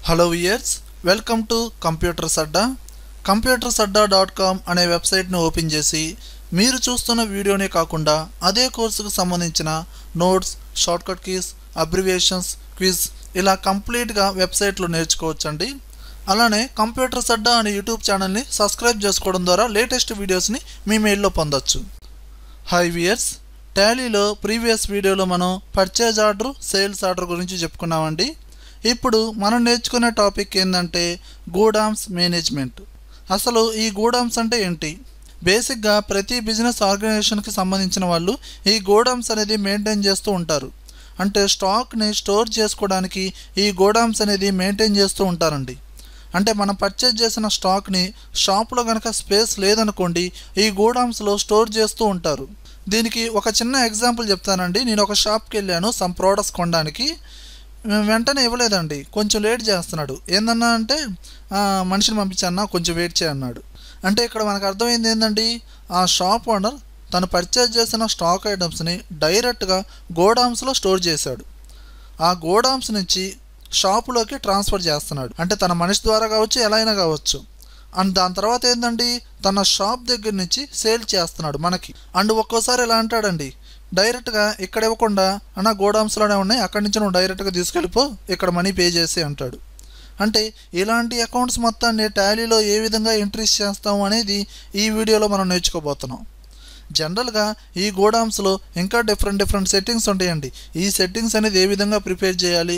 Hello viewers, welcome to computers Adda. computersadda.com అనే వెబ్సైట్ను open చేసి మీరు చూస్తున్న వీడియోనే కాకుండా అదే కోర్సుకు సంబంధించిన notes, shortcut keys, abbreviations, quiz ఇలా కంప్లీట్గా వెబ్సైట్లో నేర్చుకోవచ్చండి. అలానే కంప్యూటర్స్ అడ్డా అనే యూట్యూబ్ ఛానల్ని సబ్స్క్రైబ్ చేసుకోవడం ద్వారా లేటెస్ట్ వీడియోస్ని మీ మెయిల్లో పొందొచ్చు. హాయ్ వియర్స్, టాలీలో ప్రీవియస్ వీడియోలో మనం పర్చేజ్ ఆర్డర్, సేల్స్ ఆర్డర్ గురించి చెప్పుకున్నామండి. ఇప్పుడు మనం నేర్చుకునే టాపిక్ ఏంటంటే గోడౌన్స్ మేనేజ్మెంట్. అసలు ఈ గోడౌన్స్ అంటే ఏంటి? బేసిక్గా ప్రతి బిజినెస్ ఆర్గనైజేషన్కి సంబంధించిన వాళ్ళు ఈ గోడౌన్స్ అనేది మెయింటైన్ చేస్తూ ఉంటారు. అంటే స్టాక్ని స్టోర్ చేసుకోవడానికి ఈ గోడౌన్స్ అనేది మెయింటైన్ చేస్తూ ఉంటారండి. అంటే మనం పర్చేజ్ చేసిన స్టాక్ని షాప్లో కనుక స్పేస్ లేదనుకోండి, ఈ గోడౌన్స్లో స్టోర్ చేస్తూ ఉంటారు. దీనికి ఒక చిన్న ఎగ్జాంపుల్ చెప్తానండి. నేను ఒక షాప్కి వెళ్ళాను సమ్ ప్రోడక్ట్స్ కొనడానికి. వెంటనే ఇవ్వలేదండి, కొంచెం లేట్ చేస్తున్నాడు. ఏందన్నా అంటే మనిషిని పంపించాను, కొంచెం వెయిట్ చేయన్నాడు. అంటే ఇక్కడ మనకు అర్థమైంది ఏంటండి, ఆ షాప్ ఓనర్ తను పర్చేజ్ చేసిన స్టాక్ ఐటమ్స్ని డైరెక్ట్గా గోడౌన్స్లో స్టోర్ చేశాడు. ఆ గోడౌన్స్ నుంచి షాపులోకి ట్రాన్స్ఫర్ చేస్తున్నాడు. అంటే తన మనిషి ద్వారా కావచ్చు, ఎలా అయినా కావచ్చు. అండ్ దాని తర్వాత ఏంటండి, తన షాప్ దగ్గర నుంచి సేల్ చేస్తున్నాడు మనకి. అండ్ ఒక్కోసారి ఎలా అంటాడండి, డైరెక్ట్గా ఇక్కడ ఇవ్వకుండా అన్న గోడౌన్స్లోనే ఉన్నాయి, అక్కడి నుంచి నువ్వు డైరెక్ట్గా తీసుకెళ్ళిపో, ఇక్కడ మనీ పే చేసి అంటాడు. అంటే ఇలాంటి అకౌంట్స్ మొత్తాన్ని టాలీలో ఏ విధంగా ఎంట్రీస్ చేస్తాము అనేది ఈ వీడియోలో మనం నేర్చుకోబోతున్నాం. జనరల్గా ఈ గోడౌన్స్లో ఇంకా డిఫరెంట్ సెట్టింగ్స్ ఉంటాయండి. ఈ సెట్టింగ్స్ అనేది ఏ విధంగా ప్రిపేర్ చేయాలి,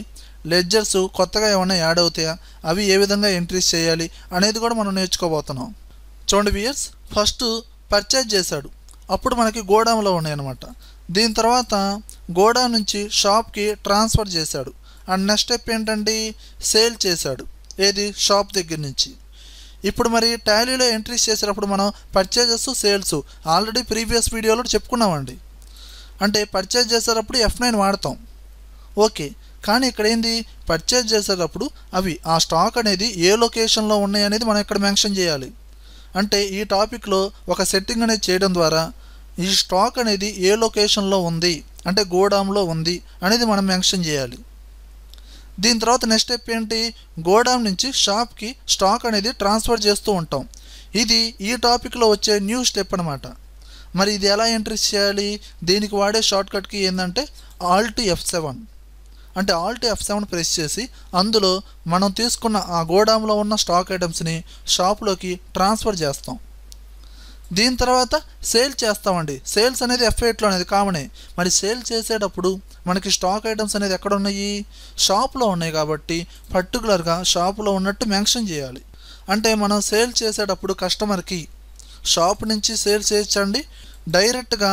లెడ్జర్స్ కొత్తగా ఏమైనా యాడ్ అవుతాయా, అవి ఏ విధంగా ఎంట్రీస్ చేయాలి అనేది కూడా మనం నేర్చుకోబోతున్నాం. చూడండి వియర్స్, ఫస్ట్ పర్చేజ్ చేశాడు, అప్పుడు మనకి గోడౌన్లో ఉన్నాయన్నమాట. దీని తర్వాత గోడౌన్ నుంచి షాప్కి ట్రాన్స్ఫర్ చేశాడు. అండ్ నెక్స్ట్ స్టెప్ ఏంటంటే సేల్ చేశాడు, ఏది షాప్ దగ్గర నుంచి. ఇప్పుడు మరి టాలీలో ఎంట్రీస్ చేసేటప్పుడు మనం పర్చేజెస్, సేల్స్ ఆల్రెడీ ప్రీవియస్ వీడియోలో చెప్పుకున్నామండి. అంటే పర్చేజ్ చేసేటప్పుడు F9 వాడతాం, ఓకే. కానీ ఇక్కడ ఏంది, పర్చేజ్ చేసేటప్పుడు అవి ఆ స్టాక్ అనేది ఏ లొకేషన్లో ఉన్నాయి అనేది మనం ఇక్కడ మెన్షన్ చేయాలి. అంటే ఈ టాపిక్లో ఒక సెట్టింగ్ అనేది చేయడం ద్వారా ఈ స్టాక్ అనేది ఏ లొకేషన్లో ఉంది, అంటే గోడౌన్లో ఉంది అనేది మనం మెన్షన్ చేయాలి. దీని తర్వాత నెక్స్ట్ స్టెప్ ఏంటి, గోడౌన్ నుంచి షాప్కి స్టాక్ అనేది ట్రాన్స్ఫర్ చేస్తూ ఉంటాం. ఇది ఈ టాపిక్లో వచ్చే న్యూ స్టెప్ అనమాట. మరి ఇది ఎలా ఎంట్రీస్ చేయాలి, దీనికి వాడే షార్ట్కట్కి ఏంటంటే Alt F7. అంటే Alt F7 ప్రెస్ చేసి అందులో మనం తీసుకున్న ఆ గోడౌన్లో ఉన్న స్టాక్ ఐటమ్స్ని షాప్లోకి ట్రాన్స్ఫర్ చేస్తాం. దీని తర్వాత సేల్ చేస్తామండి. సేల్స్ అనేది F8లో అనేది కామనే. మరి సేల్ చేసేటప్పుడు మనకి స్టాక్ ఐటమ్స్ అనేది ఎక్కడ ఉన్నాయి, షాప్లో ఉన్నాయి కాబట్టి పర్టికులర్గా షాప్లో ఉన్నట్టు మెన్షన్ చేయాలి. అంటే మనం సేల్ చేసేటప్పుడు కస్టమర్కి షాప్ నుంచి సేల్ చేయొచ్చండి, డైరెక్ట్గా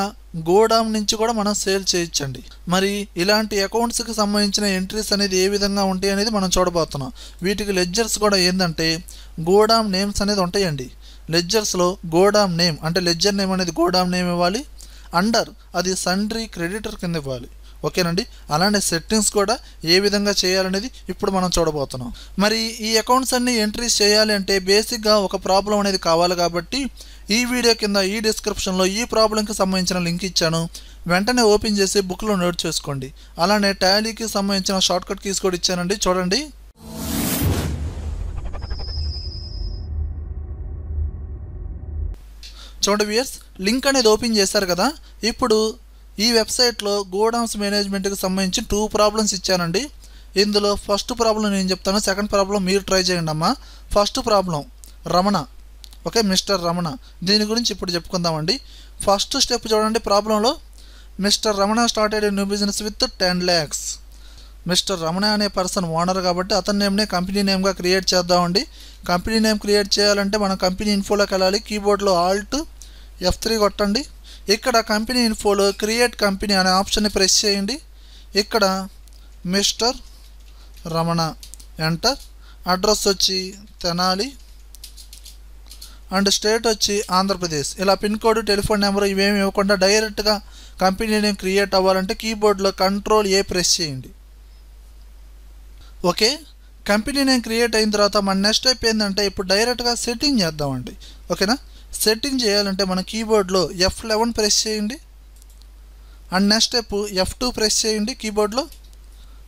గోడౌన్ నుంచి కూడా మనం సేల్ చేయొచ్చండి. మరి ఇలాంటి అకౌంట్స్కి సంబంధించిన ఎంట్రీస్ అనేది ఏ విధంగా ఉంటాయి అనేది మనం చూడబోతున్నాం. వీటికి లెడ్జర్స్ కూడా ఏంటంటే గోడౌన్ నేమ్స్ అనేది ఉంటాయండి. లెడ్జర్స్లో గోడౌన్ నేమ్ అంటే లెడ్జర్ నేమ్ అనేది గోడౌన్ నేమ్ ఇవ్వాలి, అండర్ అది సండ్రీ క్రెడిటర్ కింద ఇవ్వాలి, ఓకేనండి. అలానే సెట్టింగ్స్ కూడా ఏ విధంగా చేయాలనేది ఇప్పుడు మనం చూడబోతున్నాం. మరి ఈ అకౌంట్స్ అన్ని ఎంట్రీస్ చేయాలి అంటే బేసిక్గా ఒక ప్రాబ్లం అనేది కావాలి. కాబట్టి ఈ వీడియో కింద ఈ డిస్క్రిప్షన్లో ఈ ప్రాబ్లంకి సంబంధించిన లింక్ ఇచ్చాను, వెంటనే ఓపెన్ చేసి బుక్లో నోట్ చేసుకోండి. అలానే టాలీకి సంబంధించిన షార్ట్కట్ కీస్ కూడా ఇచ్చానండి, చూడండి. చూడండి వ్యూయర్స్, లింక్ అనేది ఓపెన్ చేశారు కదా. ఇప్పుడు ఈ వెబ్సైట్లో గోడౌన్స్ మేనేజ్మెంట్కి సంబంధించి 2 ప్రాబ్లమ్స్ ఇచ్చానండి. ఇందులో ఫస్ట్ ప్రాబ్లం నేను చెప్తాను, సెకండ్ ప్రాబ్లం మీరు ట్రై చేయండి అమ్మా. First problem Ramana, okay, mister Ramana. దీని గురించి ఇప్పుడు చెప్పుకుందామండి. ఫస్ట్ స్టెప్ చూడండి, ప్రాబ్లంలో mister Ramana started a new business with 10 lakhs. Mister Ramana అనే పర్సన్ ఓనర్ కాబట్టి అతని నేమ్నే కంపెనీ నేమ్గా క్రియేట్ చేద్దామండి. కంపెనీ నేమ్ క్రియేట్ చేయాలంటే మనం కంపెనీ ఇన్ఫోలోకి వెళ్ళాలి. కీబోర్డ్లో Alt F3 కొట్టండి. ఇక్కడ కంపెనీ ఇన్ఫోలో క్రియేట్ కంపెనీ అనే ఆప్షన్ని ప్రెస్ చేయండి. ఇక్కడ మిస్టర్ రమణ ఎంటర్. అడ్రస్ వచ్చి తెనాలి అండ్ స్టేట్ వచ్చి ఆంధ్రప్రదేశ్. ఇలా పిన్ కోడ్, టెలిఫోన్ నెంబర్ ఇవేమి ఇవ్వకుండా డైరెక్ట్గా కంపెనీ నేమ్ క్రియేట్ అవ్వాలంటే కీబోర్డ్లో Ctrl+A ప్రెస్ చేయండి, ఓకే. కంపెనీ నేమ్ క్రియేట్ అయిన తర్వాత మన నెక్స్ట్ స్టెప్ ఏంటంటే ఇప్పుడు డైరెక్ట్గా సెట్టింగ్ చేద్దామండి, ఓకేనా. సెట్టింగ్ చేయాలంటే మన కీబోర్డ్లో F11 ప్రెస్ చేయండి and next step F2 press చేయండి కీబోర్డ్లో.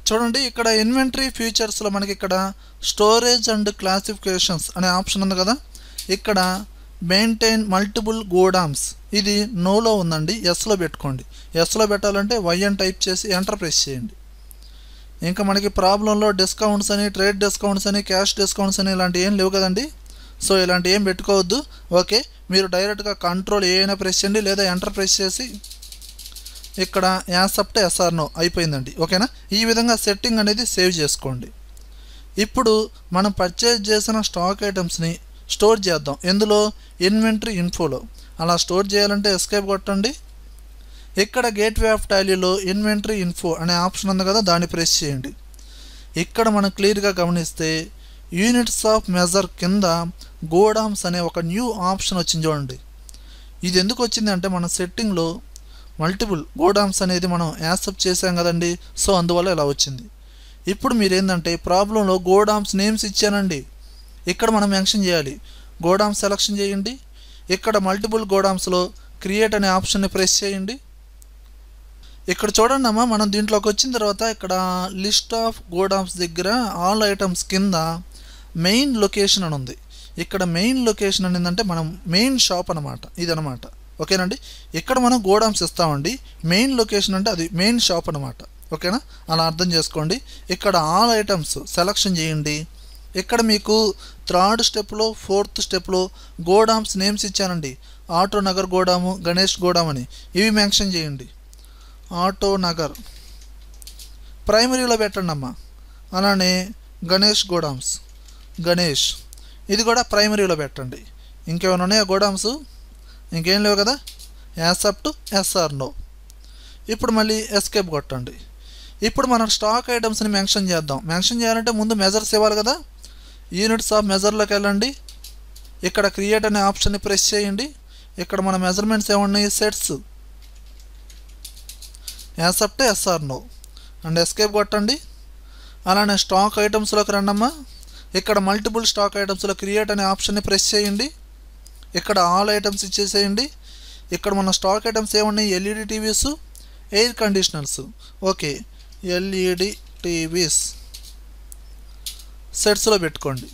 చూడండి ఇక్కడ ఇన్వెంటరీ ఫీచర్స్లో మనకి ఇక్కడ స్టోరేజ్ అండ్ క్లాసిఫికేషన్స్ అనే ఆప్షన్ ఉంది కదా, ఇక్కడ మెయింటైన్ మల్టిపుల్ గోడామ్స్ ఇది నోలో ఉందండి, ఎస్లో పెట్టుకోండి. ఎస్లో పెట్టాలంటే వైఎన్ టైప్ చేసి ఎంటర్ ప్రెస్ చేయండి. ఇంకా మనకి ప్రాబ్లంలో డిస్కౌంట్స్ అని, ట్రేడ్ డిస్కౌంట్స్ అని, క్యాష్ డిస్కౌంట్స్ అని ఇలాంటివి ఏం లేవు కదండి. సో ఇలాంటి ఏం పెట్టుకోవద్దు. ఓకే, మీరు డైరెక్ట్గా కంట్రోల్ ఏ అయినా ప్రెస్ చేయండి లేదా ఎంటర్ ప్రెస్ చేసి ఇక్కడ యాక్సెప్ట్ ఎస్ఆర్ నో అయిపోయిందండి. ఓకేనా, ఈ విధంగా సెట్టింగ్ అనేది సేవ్ చేసుకోండి. ఇప్పుడు మనం పర్చేజ్ చేసిన స్టాక్ ఐటమ్స్ని స్టోర్ చేద్దాం. ఎందులో? ఇన్వెంటరీ ఇన్ఫోలో. అలా స్టోర్ చేయాలంటే ఎస్కేప్ కొట్టండి. ఇక్కడ గేట్వే ఆఫ్ టాలీలో ఇన్వెంటరీ ఇన్ఫో అనే ఆప్షన్ ఉంది కదా, దాన్ని ప్రెస్ చేయండి. ఇక్కడ మనం క్లియర్గా గమనిస్తే యూనిట్స్ ఆఫ్ మెజర్ కింద గోడామ్స్ అనే ఒక న్యూ ఆప్షన్ వచ్చింది చూడండి. ఇది ఎందుకు వచ్చింది అంటే మన సెట్టింగ్లో మల్టిపుల్ గోడామ్స్ అనేది మనం యాక్సెప్ట్ చేసాం కదండి, సో అందువల్ల ఇలా వచ్చింది. ఇప్పుడు మీరు ఏంటంటే ప్రాబ్లంలో గోడామ్స్ నేమ్స్ ఇచ్చానండి, ఇక్కడ మనం మెన్షన్ చేయాలి. గోడామ్స్ సెలెక్షన్ చేయండి. ఇక్కడ మల్టిపుల్ గోడామ్స్లో క్రియేట్ అనే ఆప్షన్ని ప్రెస్ చేయండి. ఇక్కడ చూడండి అమ్మా, మనం దీంట్లోకి వచ్చిన తర్వాత ఇక్కడ లిస్ట్ ఆఫ్ గోడామ్స్ దగ్గర ఆల్ ఐటమ్స్ కింద మెయిన్ లొకేషన్ అని ఉంది. ఇక్కడ మెయిన్ లొకేషన్ అని ఏంటంటే మనం మెయిన్ షాప్ అనమాట, ఇదనమాట. ఓకేనండి, ఇక్కడ మనం గోడామ్స్ ఇస్తామండి, మెయిన్ లొకేషన్ అంటే అది మెయిన్ షాప్ అనమాట. ఓకేనా, అలా అర్థం చేసుకోండి. ఇక్కడ ఆల్ ఐటమ్స్ సెలెక్షన్ చేయండి. ఇక్కడ మీకు థర్డ్ స్టెప్లో, ఫోర్త్ స్టెప్లో గోడామ్స్ నేమ్స్ ఇచ్చానండి. ఆటో నగర్ గోడాము, గణేష్ గోడామ్ అని ఇవి మెన్షన్ చేయండి. ఆటో నగర్ ప్రైమరీలో పెట్టండి అమ్మా. అలానే గణేష్ గోడామ్స్, గణేష్ ఇది కూడా ప్రైమరీలో పెట్టండి. ఇంకేమైనా ఉన్నాయా గోడామ్స్? ఇంకేం లేవు కదా. Accept yes or no. ఇప్పుడు మళ్ళీ ఎస్కేప్ కొట్టండి. ఇప్పుడు మనం స్టాక్ ఐటమ్స్ని మెన్షన్ చేద్దాం. మెన్షన్ చేయాలంటే ముందు మెజర్స్ ఇవ్వాలి కదా. యూనిట్స్ ఆఫ్ మెజర్లోకి వెళ్ళండి. ఇక్కడ క్రియేట్ అనే ఆప్షన్ని ప్రెస్ చేయండి. ఇక్కడ మన మెజర్మెంట్స్ ఏమన్నాయి? Sets. Accept yes or no and escape కొట్టండి. అలానే స్టాక్ ఐటమ్స్లోకి రండమ్మా. ఇక్కడ మల్టిపుల్ స్టాక్ ఐటమ్స్లో క్రియేట్ అనే ఆప్షన్ని ప్రెస్ చేయండి. ఇక్కడ ఆల్ ఐటమ్స్ ఇచ్చేసేయండి. ఇక్కడ మన స్టాక్ ఐటమ్స్ ఏమన్నాయి? LED TVs, air conditioners. Okay, LED TVs సెట్స్లో పెట్టుకోండి.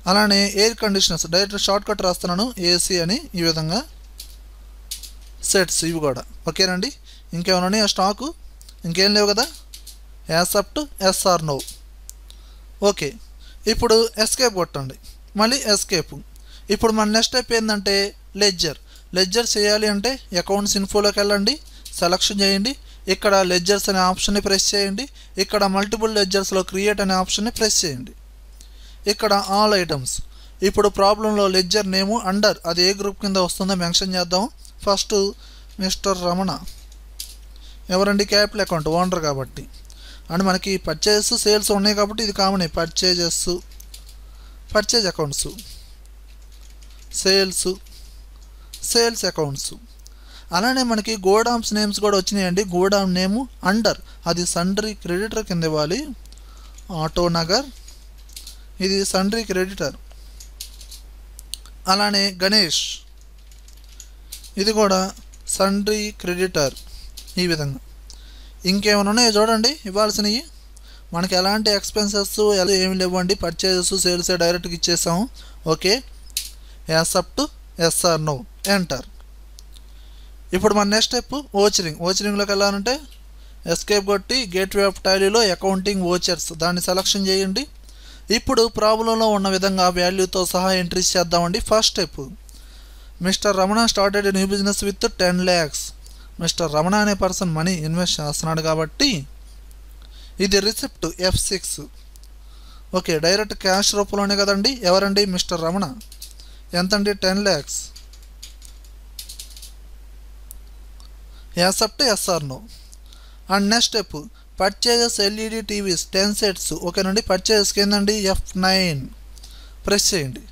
అలానే air conditioners direct short cut రాస్తున్నాను, ఏసీ అని. ఈ విధంగా సెట్స్ ఇవి కూడా. ఓకేనండి, ఇంకేమైనా ఉన్నాయా స్టాకు? ఇంకేం లేవు కదా. Accept yes or no. ఓకే, ఇప్పుడు ఎస్కేప్ కొట్టండి. మళ్ళీ ఎస్కేప్. ఇప్పుడు మన నెక్స్ట్ స్టెప్ ఏంటంటే లెడ్జర్. లెడ్జర్ చేయాలి అంటే అకౌంట్స్ ఇన్ఫోలోకి వెళ్ళండి, సెలెక్షన్ చేయండి. ఇక్కడ లెడ్జర్స్ అనే ఆప్షన్ని ప్రెస్ చేయండి. ఇక్కడ మల్టిపుల్ లెడ్జర్స్లో క్రియేట్ అనే ఆప్షన్ని ప్రెస్ చేయండి. ఇక్కడ ఆల్ ఐటమ్స్. ఇప్పుడు ప్రాబ్లంలో లెడ్జర్ నేము అండర్ అది ఏ గ్రూప్ కింద వస్తుందో మెన్షన్ చేద్దాం. First mister Ramana. ఎవరండి? క్యాపిటల్ అకౌంట్, ఓనర్ కాబట్టి. అండ్ మనకి పర్చేజెస్, సేల్స్ ఉన్నాయి కాబట్టి ఇది common. Purchases, purchase accounts, sales, sales accounts. అలానే మనకి గోడామ్స్ నేమ్స్ కూడా వచ్చినాయండి. గోడామ్ నేము అండర్ అది సండ్రీ క్రెడిటర్ కింద ఇవ్వాలి. ఆటో నగర్ ఇది సండ్రీ క్రెడిటర్. అలానే గణేష్ ఇది కూడా సండ్రీ క్రెడిటర్. ఈ విధంగా ఇంకేమైనా ఉన్నాయో చూడండి ఇవ్వాల్సినవి. మనకి ఎలాంటి ఎక్స్పెన్సెస్ ఏమి లేవండి. పర్చేజెస్, సేల్స్ డైరెక్ట్గా ఇచ్చేసాము. Okay, accept yes or no, enter. ఇప్పుడు మన నెక్స్ట్ స్టెప్ ఓచరింగ్. ఓచరింగ్లోకి వెళ్ళాలంటే ఎస్కేప్ కొట్టి గేట్వే ఆఫ్ టాలీలో అకౌంటింగ్ ఓచర్స్ దాన్ని సెలెక్షన్ చేయండి. ఇప్పుడు ప్రాబ్లంలో ఉన్న విధంగా వాల్యూతో సహా ఎంట్రీస్ చేద్దామండి. First step Mister Ramana started new business with 10 lakhs. Mister Ramana అనే పర్సన్ మనీ ఇన్వెస్ట్ చేస్తున్నాడు కాబట్టి ఇది receipt F6. Okay, direct cash రూపంలోనే కదండి. ఎవరండి? మిస్టర్ రమణ. ఎంతండి? 10 lakhs. Accept yes or no. And next step purchases LED TVs 10 sets. ఓకేనండి, పర్చేజెస్కి ఏందండి? F9 ప్రెస్ చేయండి.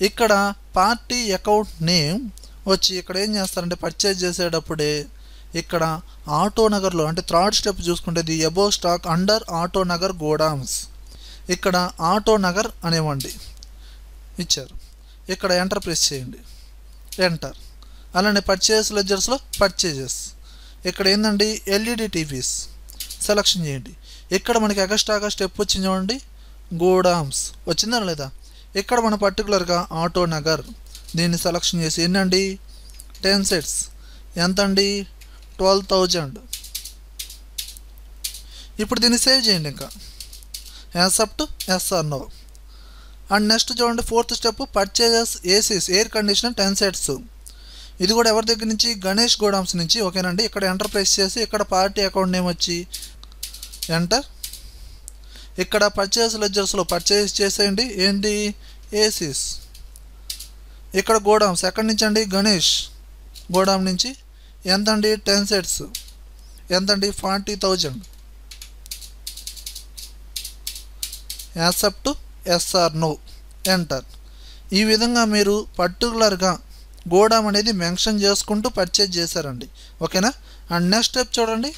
ఇక్కడ పార్టీ అకౌంట్ నేమ్ వచ్చి ఇక్కడ ఏం చేస్తారంటే పర్చేజ్ చేసేటప్పుడే ఇక్కడ ఆటో నగర్లో అంటే థర్డ్ స్టెప్ చూసుకుంటే the above stock under Auto Nagar godowns. ఇక్కడ ఆటో నగర్ అనేవండి ఇచ్చారు. ఇక్కడ ఎంటర్ ప్రెస్ చేయండి, ఎంటర్. అలానే పర్చేజ్ లెడ్జర్స్లో పర్చేజెస్ ఇక్కడ ఏందండి? ఎల్ఈడి టీవీస్ సెలెక్షన్ చేయండి. ఇక్కడ మనకి ఎక్స్ట్రాగా స్టెప్ వచ్చింది చూడండి, గోడామ్స్ వచ్చిందా లేదా. ఇక్కడ మన పర్టికులర్గా ఆటో నగర్ దీన్ని సెలెక్షన్ చేసి ఎన్నండి 10 సెట్స్ ఎంత అండి 12,000. ఇప్పుడు దీన్ని సేవ్ చేయండి ఇంకా accept yes or no. And next చూడండి 4th step purchases ACs air conditioner 10 sets. ఇది కూడా ఎవరి దగ్గర నుంచి, గణేష్ గోడామ్స్ నుంచి. ఓకేనండి, ఇక్కడ ఎంటర్ ప్రెస్ చేసి ఇక్కడ పార్టీ అకౌంట్ నేమ్ వచ్చి ఎంటర్. ఇక్కడ పర్చేస్ లెడ్జర్స్లో పర్చేస్ చేసేయండి ఏంటి ఏసీస్. ఇక్కడ గోడామ్స్ ఎక్కడి నుంచి అండి, గణేష్ గోడామ్ నుంచి ఎంత అండి 10 సెట్స్ ఎంత అండి 40,000. Accept yes or no enter. ఈ విధంగా మీరు పర్టికులర్గా గోడామ్ అనేది మెన్షన్ చేసుకుంటూ పర్చేజ్ చేశారండి. ఓకేనా. అండ్ నెక్స్ట్ స్టెప్ చూడండి,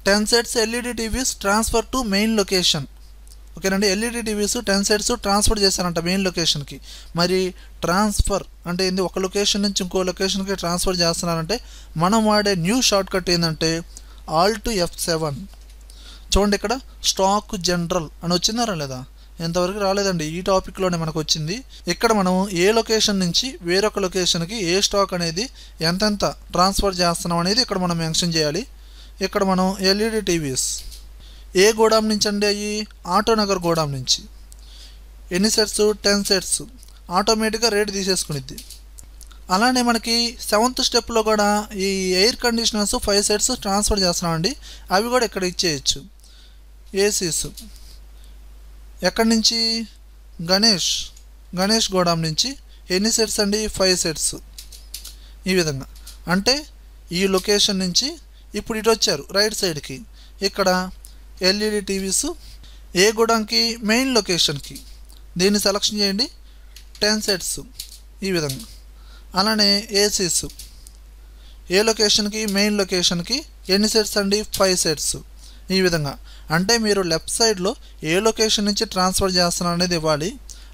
10 sets LED TVs transfer to main location. ఓకేనండి, ఎల్ఈడి టీవీస్ 10 సెట్స్ ట్రాన్స్ఫర్ చేశారంట మెయిన్ లొకేషన్కి. మరి ట్రాన్స్ఫర్ అంటే ఏంది, ఒక లొకేషన్ నుంచి ఇంకో లొకేషన్కి ట్రాన్స్ఫర్ చేస్తున్నారంటే మనం వాడే న్యూ షార్ట్ కట్ ఏంటంటే Alt F7. చూడండి ఇక్కడ స్టాక్ జనరల్ అని వచ్చిందారా లేదా, ఎంతవరకు రాలేదండి, ఈ టాపిక్లోనే మనకు వచ్చింది. ఇక్కడ మనం ఏ లొకేషన్ నుంచి వేరొక లొకేషన్కి ఏ స్టాక్ అనేది ఎంతెంత ట్రాన్స్ఫర్ చేస్తున్నాం అనేది ఇక్కడ మనం మెన్షన్ చేయాలి. ఇక్కడ మనం ఎల్ఈడి టీవీస్ ఏ గోడామ్ నుంచి అండి, అయ్యి ఆటో నగర్ గోడామ్ నుంచి. ఎన్ని సెట్స్ 10 సెట్స్ ఆటోమేటిక్గా రేట్ తీసేసుకునిద్ది. అలానే మనకి 7th స్టెప్లో కూడా ఈ ఎయిర్ కండిషనర్స్ 5 సెట్స్ ట్రాన్స్ఫర్ చేస్తున్నామండి, అవి కూడా ఇక్కడ ఇచ్చేయచ్చు. ఏసీస్ ఎక్కడి నుంచి, గణేష్ గోడామ్ నుంచి ఎన్ని సెట్స్ అండి 5 సెట్స్. ఈ విధంగా అంటే ఈ లొకేషన్ నుంచి ఇప్పుడు ఇటు వచ్చారు రైట్ సైడ్కి. ఇక్కడ ఎల్ఈడి టీవీస్ ఏ గోడాంకి, మెయిన్ లొకేషన్కి. దీన్ని సెలెక్షన్ చేయండి 10 సెట్స్ ఈ విధంగా. అలానే ఏసీస్ ఏ లొకేషన్కి, మెయిన్ లొకేషన్కి ఎన్ని సెట్స్ అండి 5 సెట్స్. ఈ విధంగా అంటే మీరు లెఫ్ట్ సైడ్లో ఏ లొకేషన్ నుంచి ట్రాన్స్ఫర్ చేస్తున్నారు అనేది ఇవ్వాలి,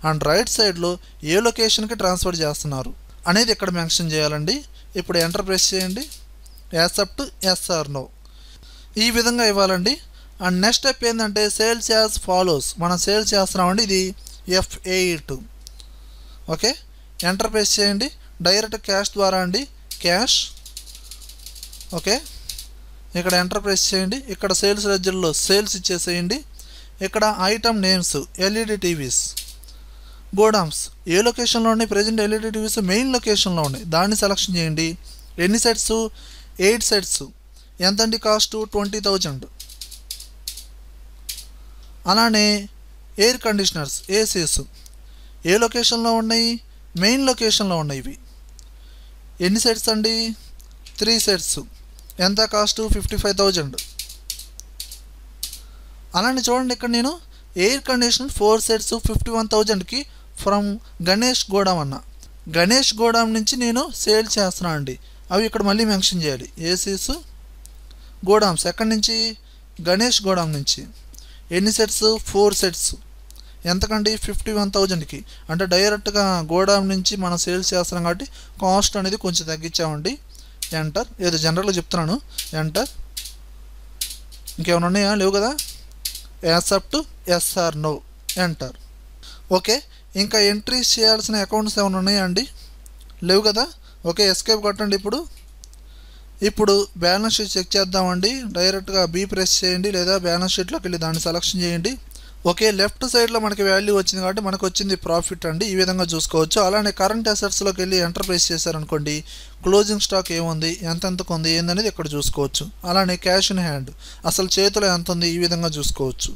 అండ్ రైట్ సైడ్లో ఏ లొకేషన్కి ట్రాన్స్ఫర్ చేస్తున్నారు అనేది ఇక్కడ మెన్షన్ చేయాలండి. ఇప్పుడు ఎంటర్ ప్రెస్ చేయండి, యాక్సెప్ట్ ఎస్ ఆర్ నో ఈ విధంగా ఇవ్వాలండి. అండ్ నెక్స్ట్ స్టెప్ ఏంటంటే సేల్స్ యాజ్ ఫాలోస్. మనం సేల్స్ చేస్తున్నామండి, ఇది F8. ఓకే, ఎంటర్ ప్రెస్ చేయండి. డైరెక్ట్ క్యాష్ ద్వారా అండి, క్యాష్. ఓకే, ఇక్కడ ఎంటర్ ప్రెస్ చేయండి. ఇక్కడ సేల్స్ లెడ్జర్లో సేల్స్ ఇచ్చేసేయండి. ఇక్కడ ఐటమ్ నేమ్స్ ఎల్ఈడి టీవీస్ గోడామ్స్ ఏ లొకేషన్లో ఉన్నాయి, ప్రజెంట్ ఎల్ఈడి టీవీస్ మెయిన్ లొకేషన్లో ఉన్నాయి, దాన్ని సెలెక్షన్ చేయండి. ఎన్ని సెట్స్ 8 సెట్స్ ఎంతండి కాస్ట్ 20,000. అలానే ఎయిర్ కండిషనర్స్ ఏసీస్ ఏ లొకేషన్లో ఉన్నాయి, మెయిన్ లొకేషన్లో ఉన్నాయి. ఇవి ఎన్ని సెట్స్ అండి 3 సెట్స్ ఎంత కాస్ట్ 55,000. అలానే చూడండి ఇక్కడ నేను ఎయిర్ కండిషనర్ 4 సెట్స్ 51,000కి ఫ్రమ్ గణేష్ గోడామ్ అన్న. గణేష్ గోడామ్ నుంచి నేను సేల్ చేస్తున్నాను అండి, అవి ఇక్కడ మళ్ళీ మెన్షన్ చేయాలి. ఏసీస్ గోడామ్స్ ఎక్కడి నుంచి, గణేష్ గోడామ్ నుంచి ఎన్ని సెట్స్ 4 సెట్స్ ఎంతకండి 51,000కి. అంటే డైరెక్ట్గా గోడామ్ నుంచి మనం సేల్స్ చేస్తున్నాం కాబట్టి కాస్ట్ అనేది కొంచెం తగ్గించామండి. ఎంటర్. ఏదో జనరల్గా చెప్తున్నాను, ఎంటర్. ఇంకేమైనా ఉన్నాయా, లేవు కదా. Accept yes or no enter. Okay, ఇంకా ఎంట్రీస్ చేయాల్సిన అకౌంట్స్ ఏమైనా ఉన్నాయా అండి, లేవు కదా. ఓకే, ఎస్కేప్ కొట్టండి. ఇప్పుడు బ్యాలెన్స్ షీట్ చెక్ చేద్దామండి. డైరెక్ట్గా బీ ప్రెస్ చేయండి, లేదా బ్యాలెన్స్ షీట్లోకి వెళ్ళి దాన్ని సెలెక్షన్ చేయండి. ఓకే, లెఫ్ట్ సైడ్లో మనకి వాల్యూ వచ్చింది కాబట్టి మనకు వచ్చింది ప్రాఫిట్ అండి, ఈ విధంగా చూసుకోవచ్చు. అలానే కరెంట్ అసెట్స్లోకి వెళ్ళి ఎంటర్ ప్రెస్ చేశారనుకోండి, క్లోజింగ్ స్టాక్ ఏముంది, ఎంతెంతకు ఉంది ఏందనేది ఇక్కడ చూసుకోవచ్చు. అలానే క్యాష్ ఇన్ హ్యాండ్ అసలు చేతిలో ఎంత ఉంది, ఈ విధంగా చూసుకోవచ్చు.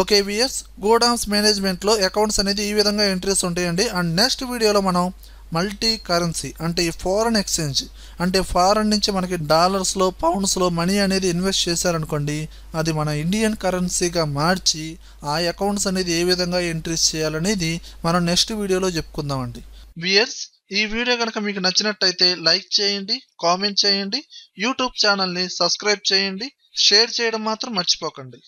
ఓకే వియర్స్, గోడామ్స్ మేనేజ్మెంట్లో అకౌంట్స్ అనేది ఈ విధంగా ఎంట్రీస్ ఉంటాయండి. అండ్ నెక్స్ట్ వీడియోలో మనం మల్టీ కరెన్సీ అంటే ఈ ఫారెన్ ఎక్స్చేంజ్ అంటే ఫారెన్ నుంచి మనకి డాలర్స్లో పౌండ్స్లో మనీ అనేది ఇన్వెస్ట్ చేశారనుకోండి, అది మన ఇండియన్ కరెన్సీగా మార్చి ఆ అకౌంట్స్ అనేది ఏ విధంగా ఎంట్రీస్ చేయాలనేది మనం నెక్స్ట్ వీడియోలో చెప్పుకుందామండి. వియర్స్, ఈ వీడియో కనుక మీకు నచ్చినట్టయితే లైక్ చేయండి, కామెంట్ చేయండి, యూట్యూబ్ ఛానల్ని సబ్స్క్రైబ్ చేయండి, షేర్ చేయడం మాత్రం మర్చిపోకండి.